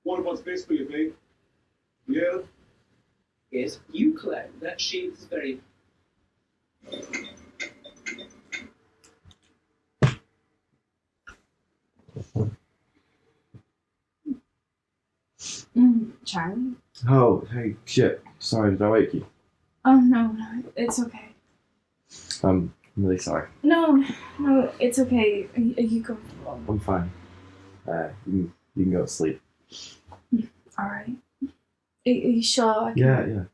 What about space for you, babe? Yeah? Yes, you claim that she is very... Charlie? Oh, hey, shit. Sorry, did I wake you? Oh, no, it's okay. I'm really sorry. No, it's okay. Are you comfortable? I'm fine. You can go to sleep. Alright. Are you sure? I can...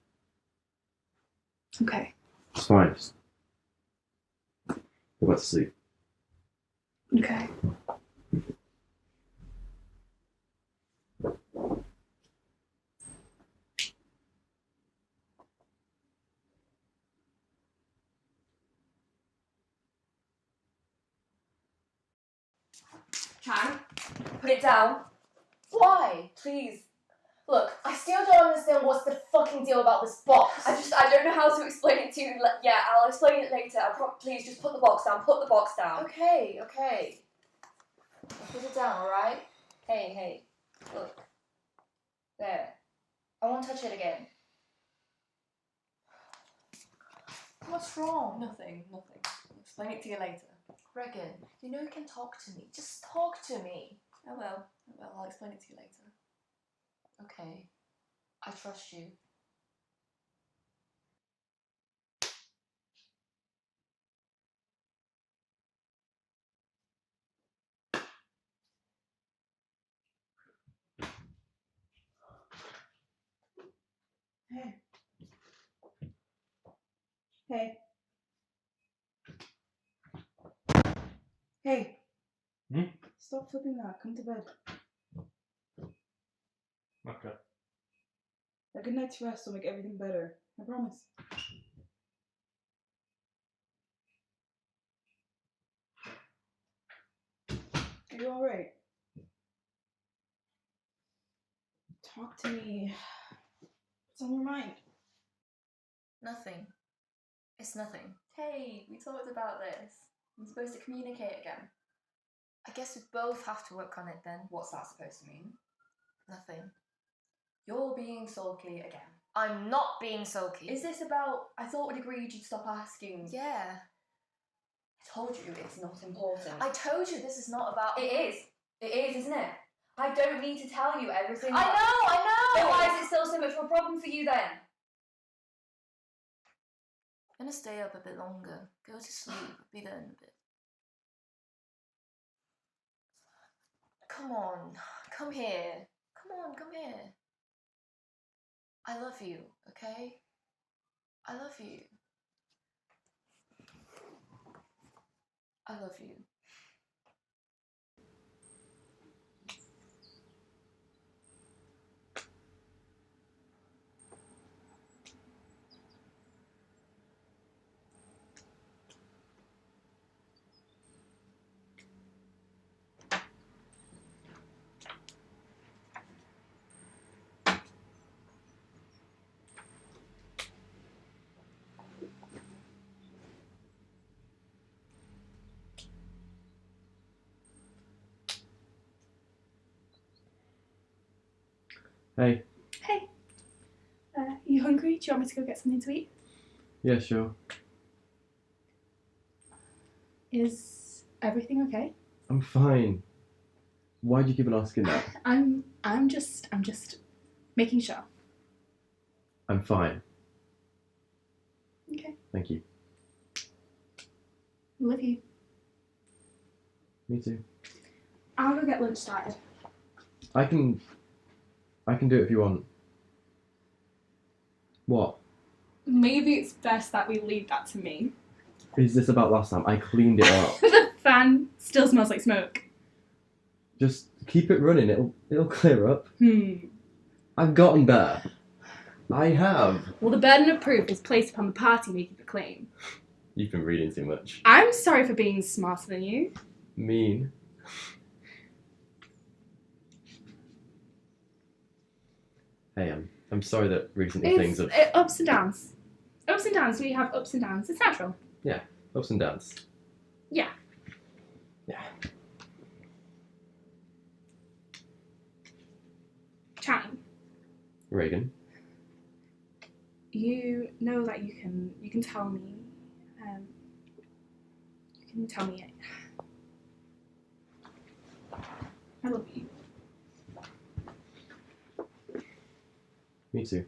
Yeah. Okay. It's fine. Just go back to sleep. Okay. Chan, put it down. Why? Please. Look, I still don't understand what's the fucking deal about this box. I don't know how to explain it to you. Yeah, I'll explain it later. Please just put the box down. Put the box down. Okay. Put it down, alright? Hey. Look. There. I won't touch it again. What's wrong? Nothing. I'll explain it to you later. Regan, you know you can talk to me. Just talk to me. Oh well, I'll explain it to you later. Okay. I trust you. Hey. Hmm? Stop flipping that. Come to bed. Okay. A good night's rest will make everything better. I promise. Are you alright? Talk to me. What's on your mind? Nothing. It's nothing. Hey, we talked about this. I'm supposed to communicate again. I guess we both have to work on it then. What's that supposed to mean? Nothing. You're being sulky again. I'm not being sulky. Is this about... I thought we'd agreed you'd stop asking. Yeah. I told you it's not important. I told you this is not about... It is. It is, isn't it? I don't need to tell you everything. I know! Then why is it still so much of a problem for you then? I'm gonna stay up a bit longer. Go to sleep. Be there in a bit. Come on. Come here. Come here. I love you, okay? I love you. I love you. Hey. Hey. You hungry? Do you want me to go get something to eat? Yeah, sure. Is everything okay? I'm fine. Why'd you keep on asking that? I'm just making sure. I'm fine. Okay. Thank you. Love you. Me too. I'll go get lunch started. I can do it if you want. What? Maybe it's best that we leave that to me. Is this about last time? I cleaned it up. The fan still smells like smoke. Just keep it running. It'll clear up. I've gotten better. I have. Well, the burden of proof is placed upon the party making the claim. You've been reading too much. I'm sorry for being smarter than you. Mean. Hey, I'm sorry that recently things have... Ups and downs. Ups and downs. We have ups and downs. It's natural. Yeah, ups and downs. Yeah. Yeah. Reagan. You know that you can tell me. You can tell me. I love you. Me too.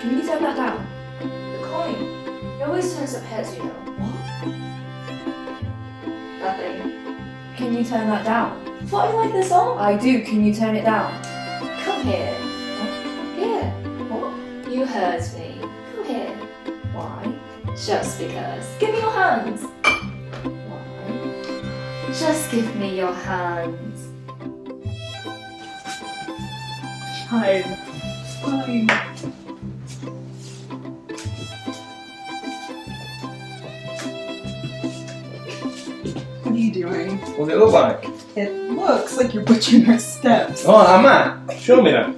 Can you turn that down? The coin. It always turns up heads, you know. What? Nothing. Can you turn that down? Thought you liked the song? I do. Can you turn it down? Come here. Here. What? You heard me. Come here. Why? Just because. Give me your hands. Why? Just give me your hands. Fine. Fine. What are you doing? What does it look like? It looks like you're butchering our steps. Oh, am I? Show me then.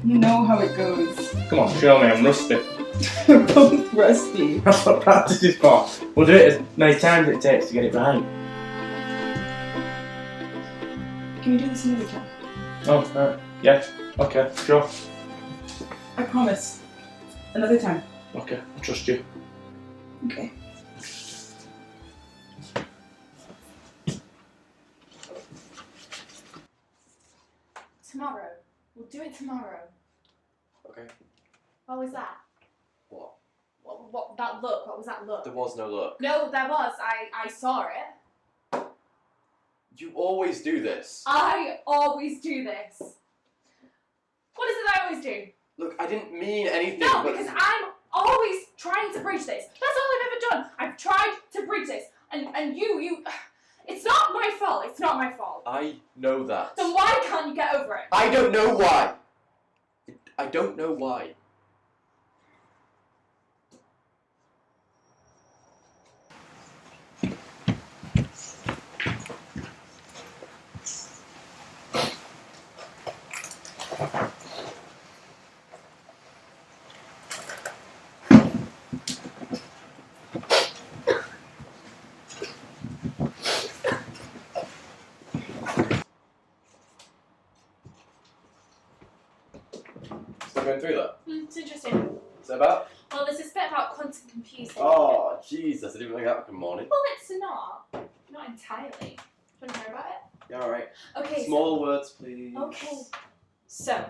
You know how it goes. Come on, show me, I'm rusty. We're both rusty. That's what practice is for. We'll do it as many times as it takes to get it right. Can we do this another time? Oh, right. Yeah. Okay, sure. I promise. Another time. Okay, I trust you. Okay. Tomorrow. We'll do it tomorrow. Okay. What was that? What? What that look? What was that look? There was no look. No, there was. I saw it. You always do this. I always do this. What is it that I always do? Look, I didn't mean anything. No, but because I'm always trying to bridge this. That's all I've ever done. I've tried to bridge this. And you, it's not my fault. It's not my fault. I know that. Then why can't you get over it? I don't know why. I don't know why. Still going through that? It's interesting. What's it about? Well, there's this bit about quantum computing. Oh, Jesus, I didn't think that would come morning. Well, it's not entirely. Do you want to hear about it? Yeah, alright. Okay. Small words, please. Okay. So,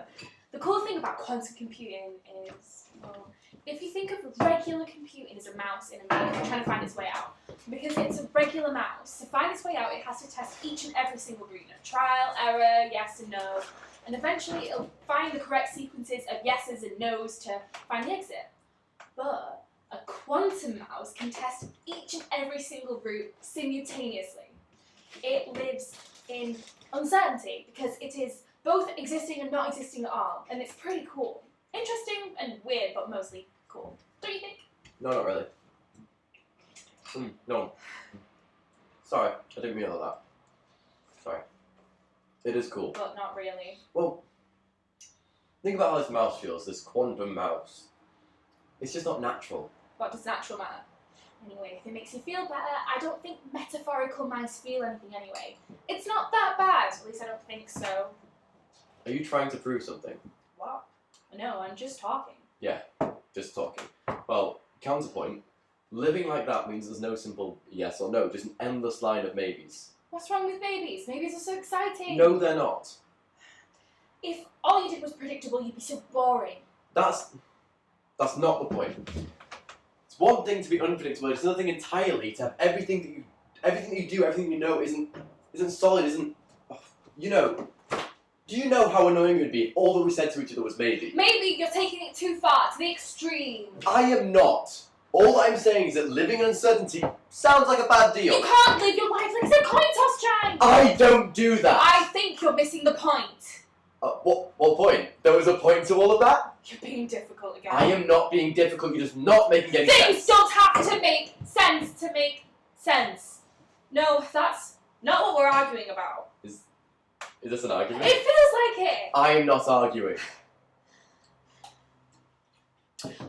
The cool thing about quantum computing is, well, if you think of regular computing as a mouse in a maze trying to find its way out, because it's a regular mouse, to find its way out, it has to test each and every single route. Trial, error, yes and no, and eventually it'll find the correct sequences of yeses and nos to find the exit. But a quantum mouse can test each and every single route simultaneously. It lives in uncertainty because it is both existing and not existing at all, and it's pretty cool. Interesting and weird, but mostly cool. Don't you think? No, not really. No. Sorry, I didn't mean all that. Sorry. It is cool. But not really. Well, think about how this mouse feels, this quantum mouse. It's just not natural. What does natural matter? Anyway, if it makes you feel better, I don't think metaphorical mice feel anything anyway. It's not that bad, at least I don't think so. Are you trying to prove something? What? No, I'm just talking. Yeah, just talking. Well, counterpoint. Living like that means there's no simple yes or no, just an endless line of maybes. What's wrong with babies? Maybes are so exciting. No, they're not. If all you did was predictable, you'd be so boring. That's not the point. It's one thing to be unpredictable, it's another thing entirely to have everything that you do, everything you know isn't solid, you know. Do you know how annoying it would be if all that we said to each other was maybe? Maybe you're taking it too far, to the extreme. I am not. All I'm saying is that living in uncertainty sounds like a bad deal. You can't live your life like it's a coin toss challenge. I don't do that. I think you're missing the point. What point? There was a point to all of that? You're being difficult again. I am not being difficult, you're just not making any sense. Things don't have to make sense to make sense. No, that's not what we're arguing about. Is this an argument? It feels like it. I am not arguing.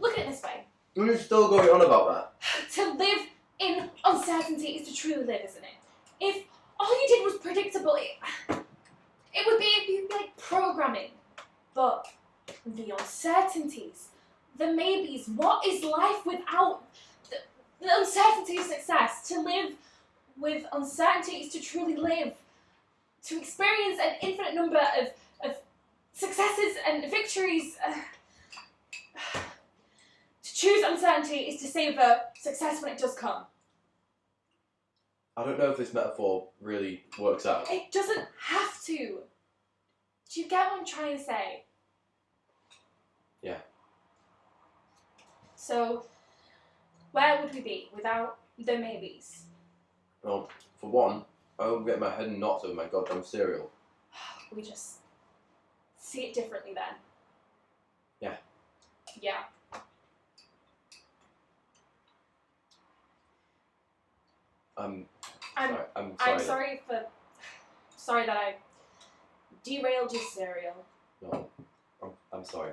Look at it this way. You're still going on about that. To live in uncertainty is to truly live, isn't it? If all you did was predictable, it would be like programming. But the uncertainties, the maybes, what is life without the uncertainty of success? To live with uncertainty is to truly live. To experience an infinite number of successes and victories. To choose uncertainty is to savor success when it does come. I don't know if this metaphor really works out. It doesn't have to. Do you get what I'm trying to say? Yeah. So, where would we be without the maybes? Well, for one, I won't get my head in knots over my goddamn cereal. We just see it differently then. Yeah. Yeah. I'm I'm sorry that I derailed your cereal. No, I'm sorry.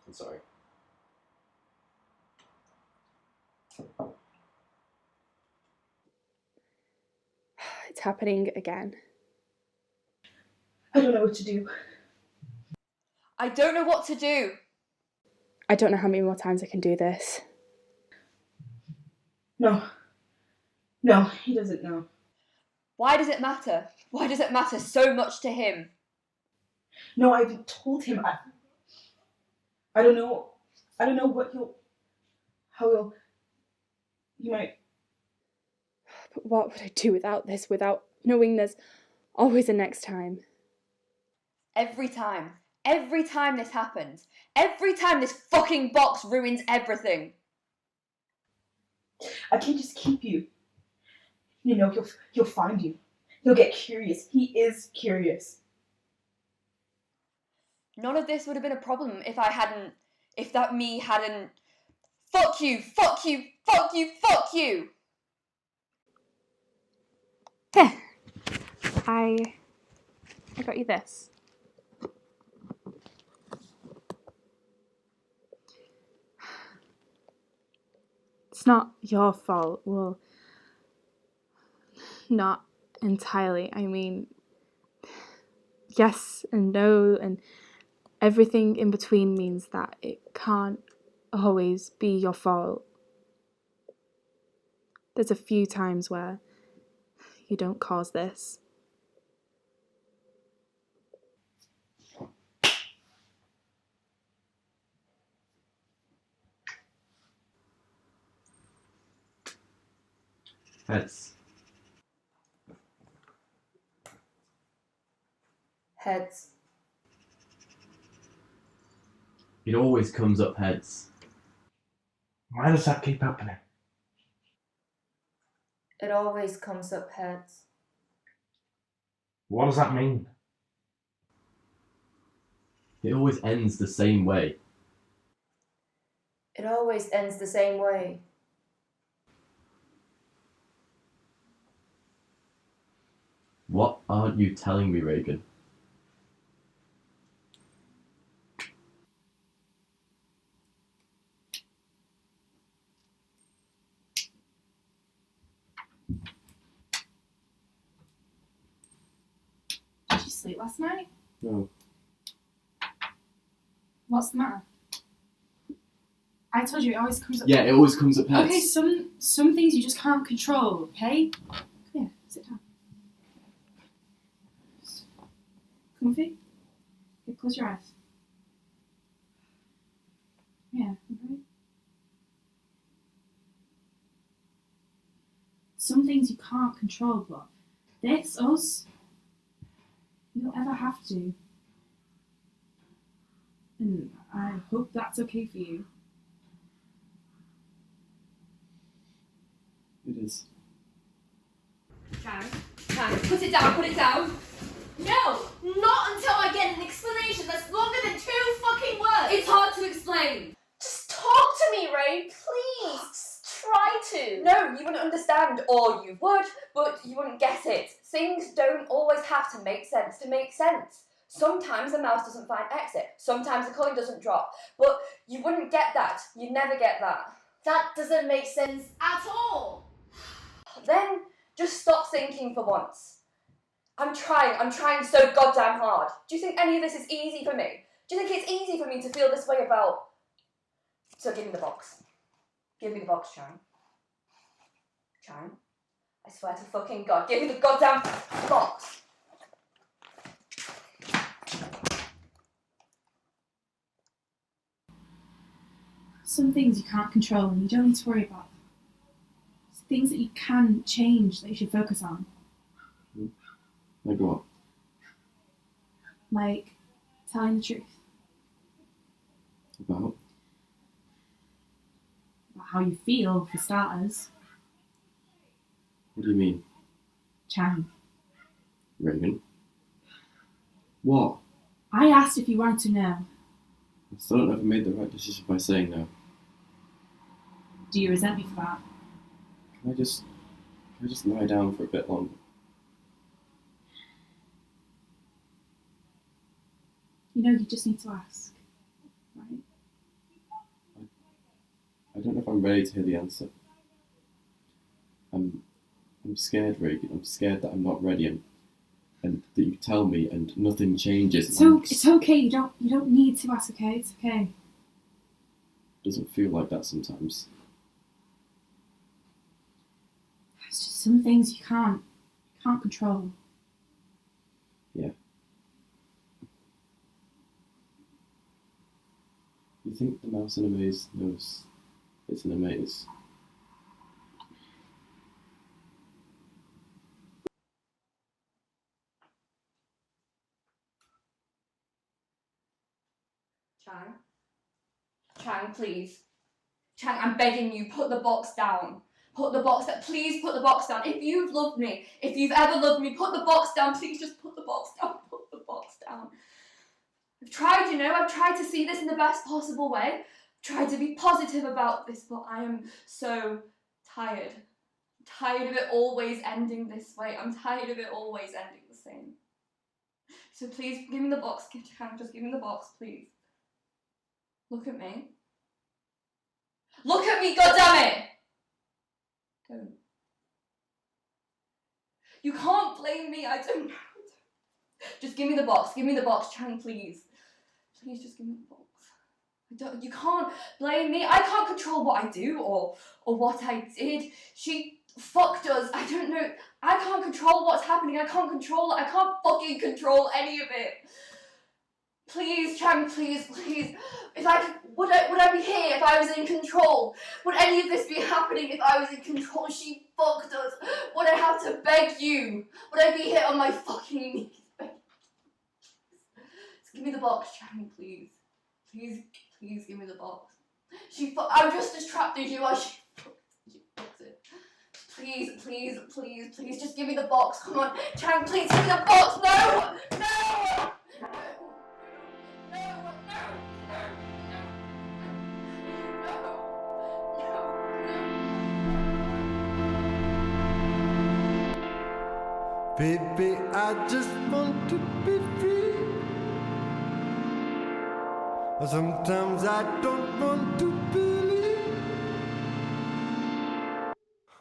I'm sorry. It's happening again. I don't know what to do. I don't know what to do. I don't know how many more times I can do this. No, he doesn't know. Why does it matter? Why does it matter so much to him? No, I've told him. I don't know he might. But what would I do without this, without knowing there's always a next time? Every time this happens, every time this fucking box ruins everything. I can't just keep you. You know, he'll find you. He'll get curious. He is curious. None of this would have been a problem if that me hadn't. Fuck you, fuck you, fuck you, fuck you! Here. I got you this. It's not your fault. Well, not entirely. I mean, yes and no, and everything in between means that it can't always be your fault. There's a few times where you don't cause this. Heads. Heads. It always comes up heads. Why does that keep happening? It always comes up heads. What does that mean? It always ends the same way. It always ends the same way. What aren't you telling me, Reagan? Did you sleep last night? No. What's the matter? I told you it always comes up. Yeah, it always comes up heads. Okay, some things you just can't control. Okay. Here, sit down. Comfy. Okay, close your eyes. Yeah. Okay. Some things you can't control, but us, you don't ever have to. And I hope that's okay for you. It is. Chang, put it down, put it down. No, not until I get an explanation that's longer than 2 fucking words. It's hard to explain. Just talk to me, Ray, please. Just try to. No, you wouldn't understand, or you would, but you wouldn't get it. Things don't always have to make sense to make sense. Sometimes a mouse doesn't find exit. Sometimes a coin doesn't drop. But you wouldn't get that. You'd never get that. That doesn't make sense at all. Then just stop thinking for once. I'm trying so goddamn hard. Do you think any of this is easy for me? Do you think it's easy for me to feel this way about... So give me the box. Give me the box, Chang. Chang, I swear to fucking God, give me the goddamn box. Some things you can't control and you don't need to worry about them. It's things that you can change that you should focus on. Like what? Like telling the truth About? about how you feel, for starters. What do you mean? Chang, Reagan? What? I asked if you wanted to know. I still don't know if I made the right decision by saying no. Do you resent me for that? Can I just lie down for a bit longer? You know, you just need to ask, right? I don't know if I'm ready to hear the answer. I'm scared, Reagan. I'm scared that I'm not ready and that you tell me and nothing changes. So it's okay. You don't need to ask. Okay, it's okay. It doesn't feel like that sometimes. It's just some things you can't control. Yeah. You think the mouse in a maze knows it's in a maze? Chang, please. Chang, I'm begging you, put the box down. Put the box down. Please put the box down. If you've loved me, if you've ever loved me, put the box down. Please just put the box down. Put the box down. I've tried, I've tried to see this in the best possible way. I've tried to be positive about this, but I am so tired. I'm tired of it always ending this way. I'm tired of it always ending the same. So please, give me the box. Chang, just give me the box, please. Look at me. Look at me, goddammit! Don't. You can't blame me, I don't know. Just give me the box, Chang, please. Please just give me the box. You can't blame me. I can't control what I do or what I did. She fucked us. I don't know. I can't control what's happening. I can't control it. I can't fucking control any of it. Please, Chang, please. Would I be here if I was in control? Would any of this be happening if I was in control? She fucked us. Would I have to beg you? Would I be here on my fucking knees? Just give me the box, Chang, please. Please give me the box. I'm just as trapped as you are. She fucks it. Please, just give me the box. Come on, Chang, please give me the box. No. Baby, I just want to be free. Sometimes I don't want to believe.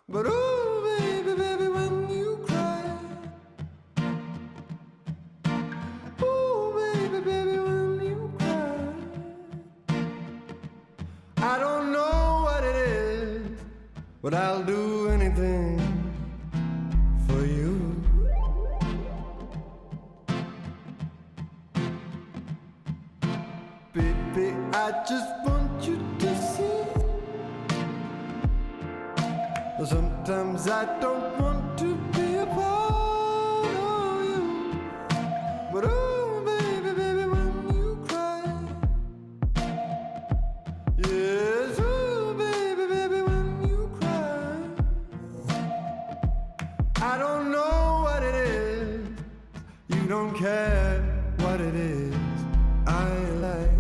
But oh, baby, when you cry. Oh, baby, when you cry. I don't know what it is, but I'll do anything for you. Baby, I just want you to see. Sometimes I don't want to be a part of you. But oh, baby, when you cry. Yes, oh, baby, when you cry. I don't know what it is. You don't care what it is I like.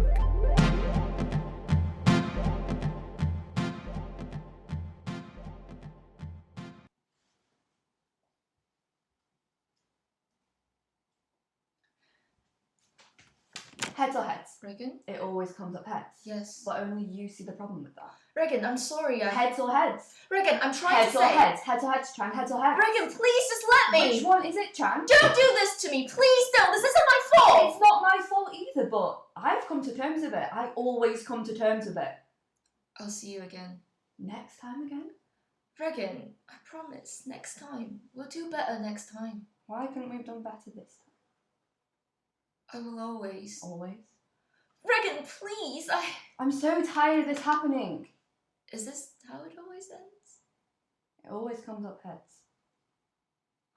Heads or heads? Regan? It always comes up heads. Yes. But only you see the problem with that. Regan, I'm sorry. Heads or heads? Regan, I'm trying Heads to or say. heads? Heads or heads, Chang? Heads or heads? Regan, please just let me. Which one is it, Chang? Don't do this to me. Please don't. This isn't my fault. It's not my fault either, but I've come to terms with it. I always come to terms with it. I'll see you again. Next time again? Regan, I promise. Next time. We'll do better next time. Why couldn't we have done better this time? I will always. Always. Regan, please. I'm so tired of this happening. Is this how it always ends? It always comes up heads.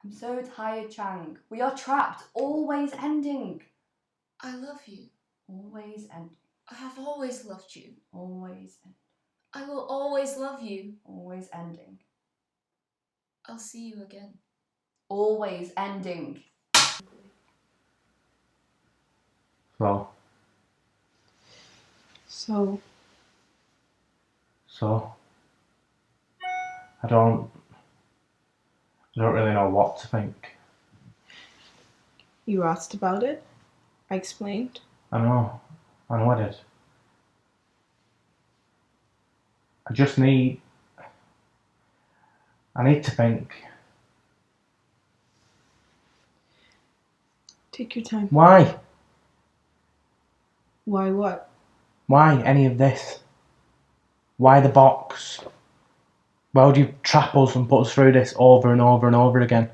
I'm so tired, Chang. We are trapped. Always ending. I love you. Always ending. I have always loved you. Always ending. I will always love you. Always ending. I'll see you again. Always ending. So, I don't really know what to think. You asked about it. I explained. I know I did. I need to think. Take your time. Why? Why what? Why any of this? Why the box? Why would you trap us and put us through this over and over and over again?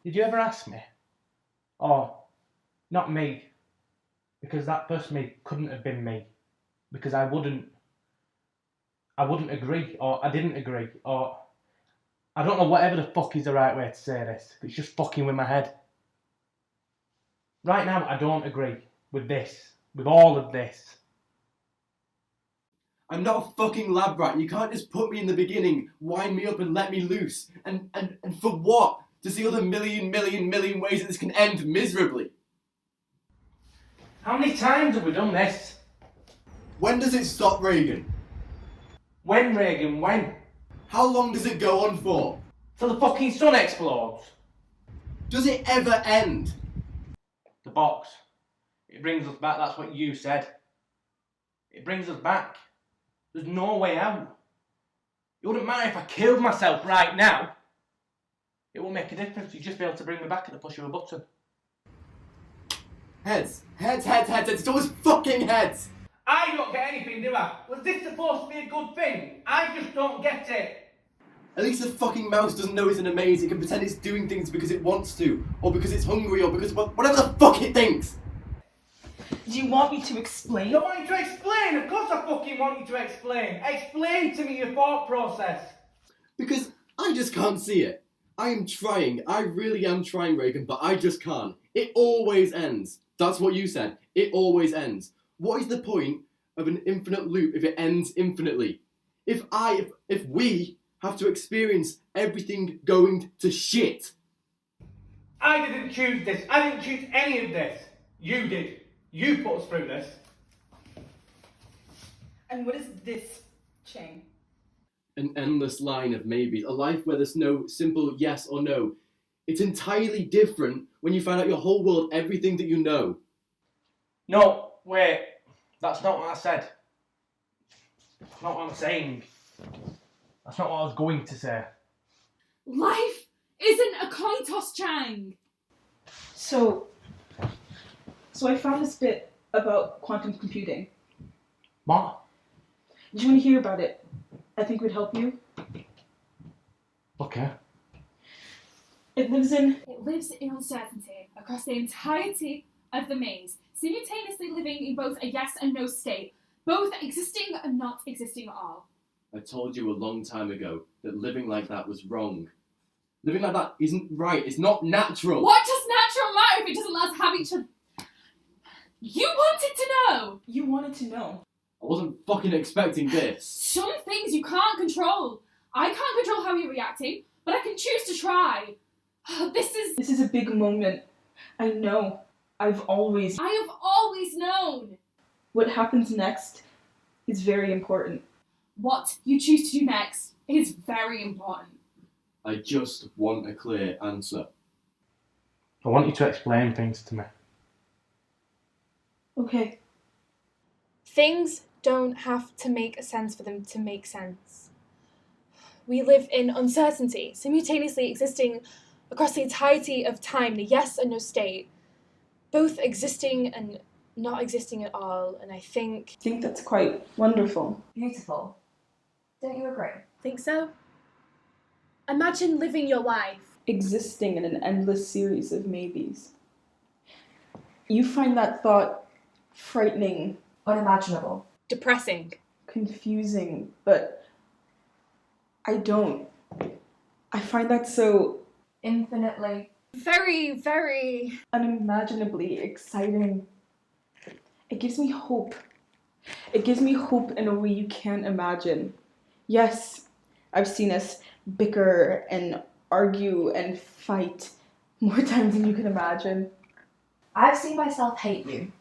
Did you ever ask me? Or, not me, because that first me couldn't have been me, because I wouldn't agree, or I didn't agree, or I don't know, whatever the fuck is the right way to say this. It's just fucking with my head. Right now, I don't agree with this, with all of this. I'm not a fucking lab rat. You can't just put me in the beginning, wind me up and let me loose. And for what? To see all the million ways that this can end miserably. How many times have we done this? When does it stop, Regan? When, Regan, when? How long does it go on for? Till the fucking sun explodes. Does it ever end? The box. It brings us back, that's what you said. It brings us back. There's no way out. It wouldn't matter if I killed myself right now. It won't make a difference. You'd just be able to bring me back at the push of a button. Heads. It's always fucking heads. I don't get anything, do I? Was this supposed to be a good thing? I just don't get it. At least the fucking mouse doesn't know it's an amaze. It can pretend it's doing things because it wants to, or because it's hungry, or because whatever the fuck it thinks. Do you want me to explain? You want me to explain? Of course I fucking want you to explain. Explain to me your thought process. Because I just can't see it. I am trying. I really am trying, Reagan, but I just can't. It always ends. That's what you said. It always ends. What is the point of an infinite loop if it ends infinitely? If we have to experience everything going to shit. I didn't choose this. I didn't choose any of this. You did. You put us through this. And what is this, Chang? An endless line of maybes. A life where there's no simple yes or no. It's entirely different when you find out your whole world, everything that you know. No, wait. That's not what I said. That's not what I'm saying. That's not what I was going to say. Life isn't a coin toss, Chang. So I found this bit about quantum computing. What? Do you want to hear about it? I think it would help you. Okay. It lives in uncertainty across the entirety of the maze, simultaneously living in both a yes and no state, both existing and not existing at all. I told you a long time ago that living like that was wrong. Living like that isn't right. It's not natural. What does natural matter if it doesn't let us have each other? You wanted to know! You wanted to know. I wasn't fucking expecting this. Some things you can't control. I can't control how you're reacting, but I can choose to try. This is a big moment. I know. I have always known. What happens next is very important. What you choose to do next is very important. I just want a clear answer. I want you to explain things to me. Okay. Things don't have to make sense for them to make sense. We live in uncertainty, simultaneously existing across the entirety of time, the yes and no state, both existing and not existing at all, and I think that's quite wonderful. Beautiful. Don't you agree? Think so? Imagine living your life. Existing in an endless series of maybes. You find that thought frightening. Unimaginable. Depressing. Confusing, but I don't. I find that so infinitely, very, very unimaginably exciting. It gives me hope. It gives me hope in a way you can't imagine. Yes, I've seen us bicker and argue and fight more times than you can imagine. I've seen myself hate you,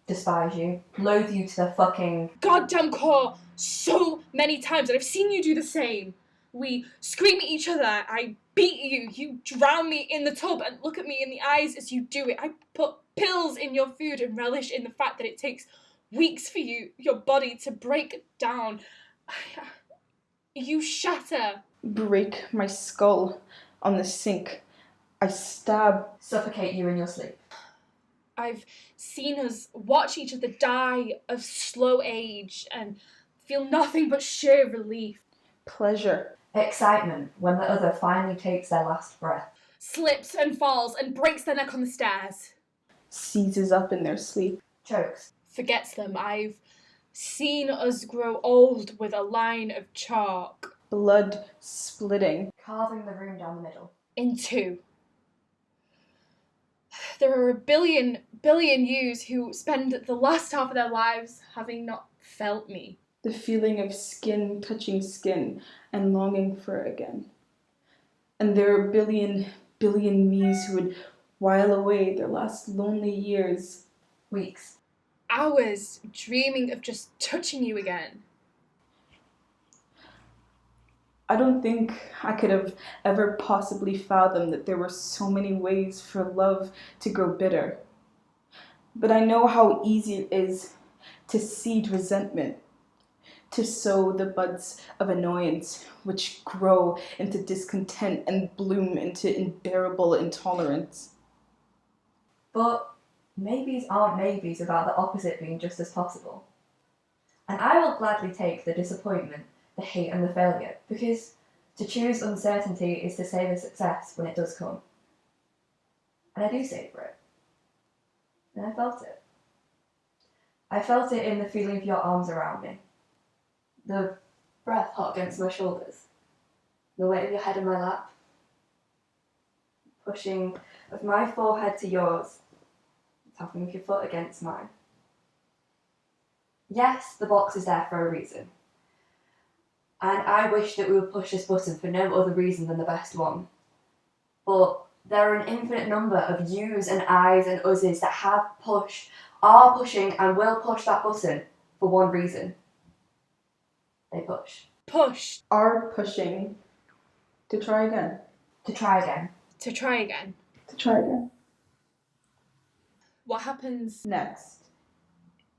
despise you, loathe you to the fucking goddamn core so many times, and I've seen you do the same. We scream at each other, I beat you, you drown me in the tub and look at me in the eyes as you do it. I put pills in your food and relish in the fact that it takes weeks for your body to break down. You shatter. Break my skull on the sink. I stab. Suffocate you in your sleep. I've seen us watch each other die of slow age and feel nothing but sheer relief. Pleasure. Excitement when the other finally takes their last breath. Slips and falls and breaks their neck on the stairs. Seizes up in their sleep. Chokes. Forgets them. I've seen us grow old with a line of chalk. Blood splitting. Carving the room down the middle. In two. There are a billion yous who spend the last half of their lives having not felt me. The feeling of skin touching skin and longing for it again. And there are billion me's who would while away their last lonely years. Weeks. Hours dreaming of just touching you again. I don't think I could have ever possibly fathomed that there were so many ways for love to grow bitter. But I know how easy it is to seed resentment, to sow the buds of annoyance, which grow into discontent and bloom into unbearable intolerance. But maybes aren't maybes without the opposite being just as possible. And I will gladly take the disappointment, the hate and the failure, because to choose uncertainty is to savour success when it does come. And I do savour it. And I felt it. I felt it in the feeling of your arms around me. The breath hot against my shoulders. The weight of your head in my lap. Pushing of my forehead to yours. Tapping of your foot against mine. Yes, the box is there for a reason. And I wish that we would push this button for no other reason than the best one. But there are an infinite number of yous and I's and us's that have pushed, are pushing, and will push that button for one reason. They push. Push. Are pushing to try again. To try again. To try again. To try again. What happens Next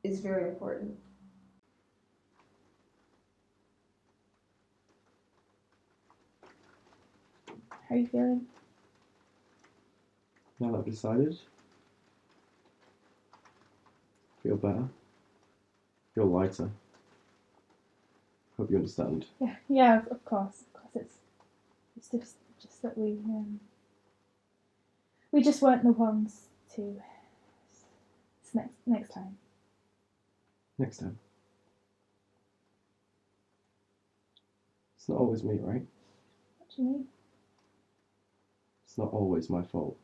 is very important. How are you feeling? Now that I've decided, feel better, feel lighter. Hope you understand. Yeah, of course. It's just that we just weren't the ones to. It's next time. Next time. It's not always me, right? What do you mean? It's not always my fault.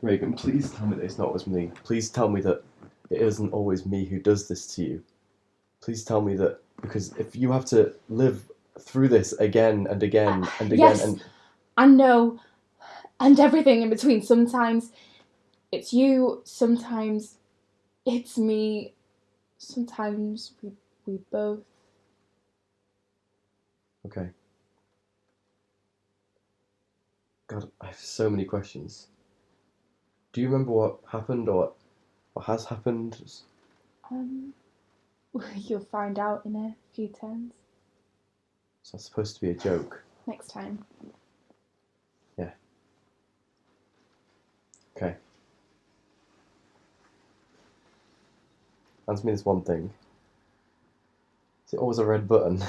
Reagan, please tell me that it's not always me. Please tell me that it isn't always me who does this to you. Please tell me that, because if you have to live through this again and again and again Yes, and... I know, and everything in between. Sometimes it's you, sometimes it's me, sometimes we both. Okay. God, I have so many questions. Do you remember what happened or what has happened? You'll find out in a few turns. It's not supposed to be a joke. Next time. Yeah. Okay. Answer me this one thing. Is it always a red button?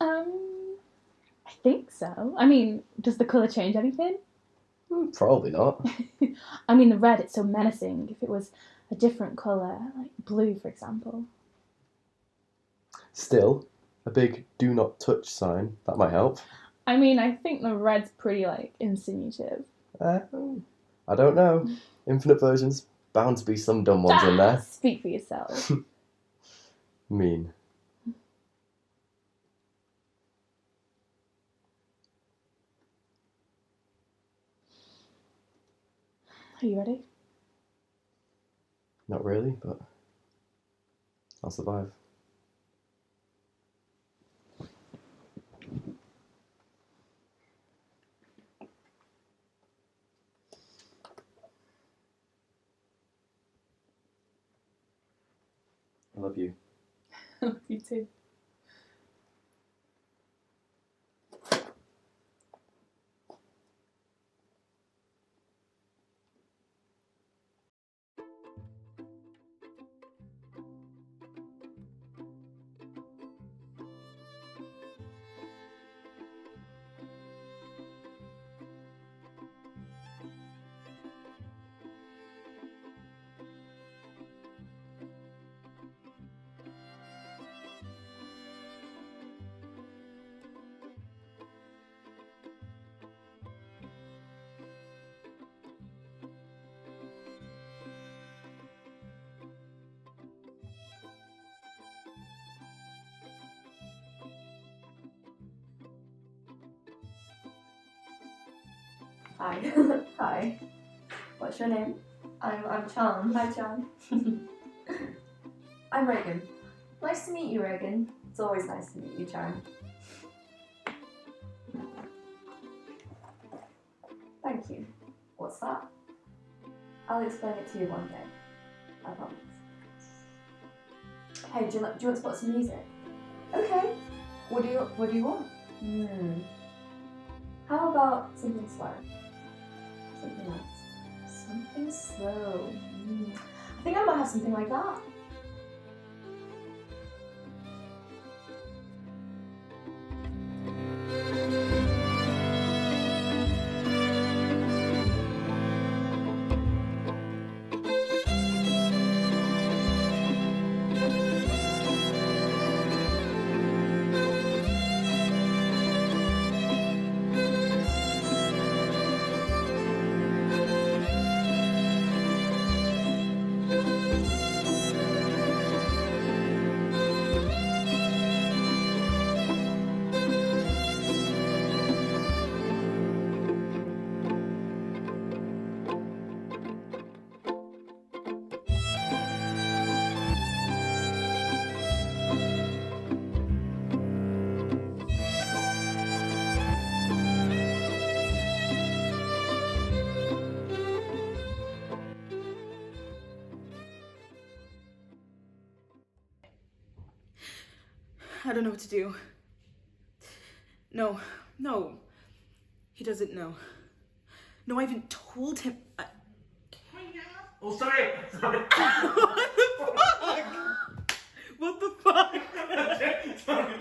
I think so. I mean, does the colour change anything? Probably not. I mean, the red, it's so menacing. If it was a different colour, like blue, for example. Still, a big do not touch sign, that might help. I mean, I think the red's pretty, insinuative. I don't know. Infinite versions, bound to be some dumb ones in there. Speak for yourself. Mean. Are you ready? Not really, but I'll survive. I love you. You too. Hi. Hi. What's your name? I'm Chan. Hi, Chan. I'm Reagan. Nice to meet you, Reagan. It's always nice to meet you, Chan. Thank you. What's that? I'll explain it to you one day. I promise. Hey, do you want to put some music? Okay. What do you want? How about something slow? Something else. Something slow. I think I might have something like that. I don't know what to do. No. He doesn't know. No, I haven't told him. Oh, sorry. What the fuck? Sorry.